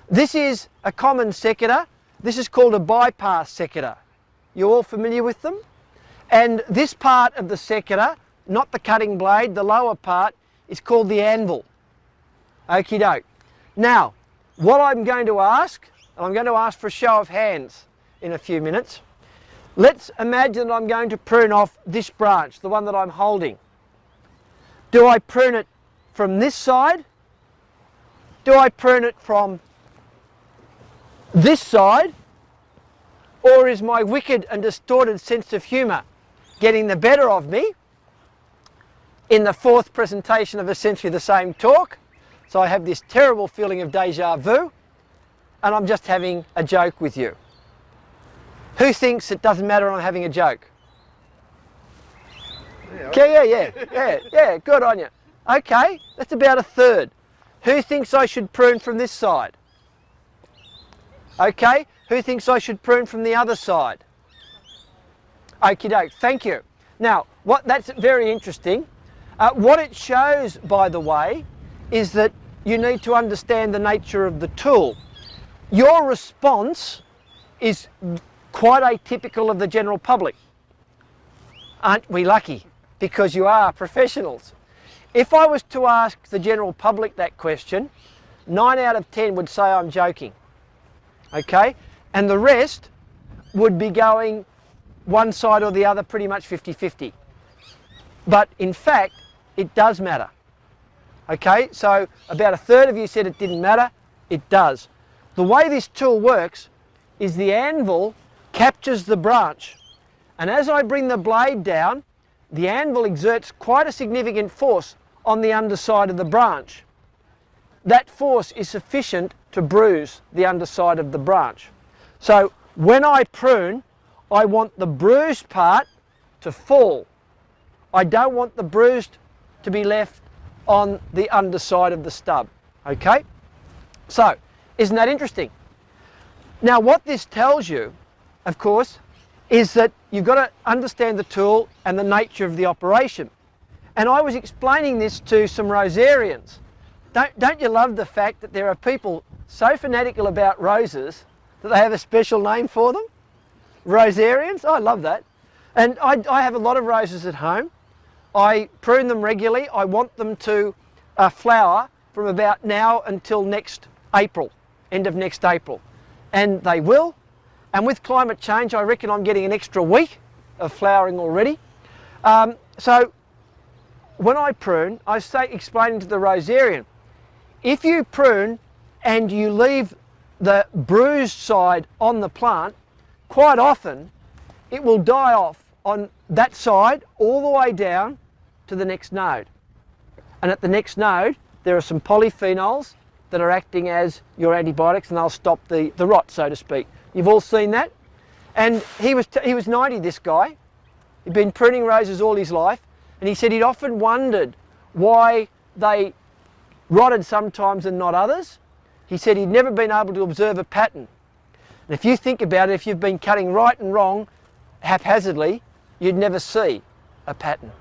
This is a common seccator. This is called a bypass seccator. You all familiar with them? And this part of the seccator, not the cutting blade, the lower part, is called the anvil. Okie doke. Now, what I'm going to ask, and I'm going to ask for a show of hands in a few minutes. Let's imagine that I'm going to prune off this branch, the one that I'm holding. Do I prune it from this side? Do I prune it from this side? Or is my wicked and distorted sense of humour getting the better of me in the fourth presentation of essentially the same talk? So I have this terrible feeling of deja vu, and I'm just having a joke with you. Who thinks it doesn't matter I'm having a joke? Yeah, good on you. Okay, that's about a third. Who thinks I should prune from this side? Okay, who thinks I should prune from the other side? Okie doke, thank you. Now, that's very interesting. What it shows, by the way, is that you need to understand the nature of the tool. Your response is quite atypical of the general public. Aren't we lucky? Because you are professionals. If I was to ask the general public that question, 9 out of 10 would say I'm joking. Okay? And the rest would be going one side or the other, pretty much 50-50. But in fact, it does matter. Okay? So about a third of you said it didn't matter. It does. The way this tool works is the anvil captures the branch. And as I bring the blade down, the anvil exerts quite a significant force on the underside of the branch. That force is sufficient to bruise the underside of the branch. So when I prune, I want the bruised part to fall. I don't want the bruised to be left on the underside of the stub. Okay? So, isn't that interesting? Now what this tells you, of course, is that you've got to understand the tool and the nature of the operation. And I was explaining this to some rosarians. Don't you love the fact that there are people so fanatical about roses that they have a special name for them? Rosarians? I love that. And I have a lot of roses at home. I prune them regularly. I want them to flower from about now until next April, end of next April. And they will. And with climate change, I reckon I'm getting an extra week of flowering already. So when I prune, I explaining to the rosarian, if you prune and you leave the bruised side on the plant, quite often it will die off on that side all the way down to the next node. And at the next node, there are some polyphenols that are acting as your antibiotics, and they'll stop the rot, so to speak. You've all seen that? And he was 90, this guy. He'd been pruning roses all his life, and he said he'd often wondered why they rotted sometimes and not others. He said he'd never been able to observe a pattern. And if you think about it, if you've been cutting right and wrong haphazardly, you'd never see a pattern.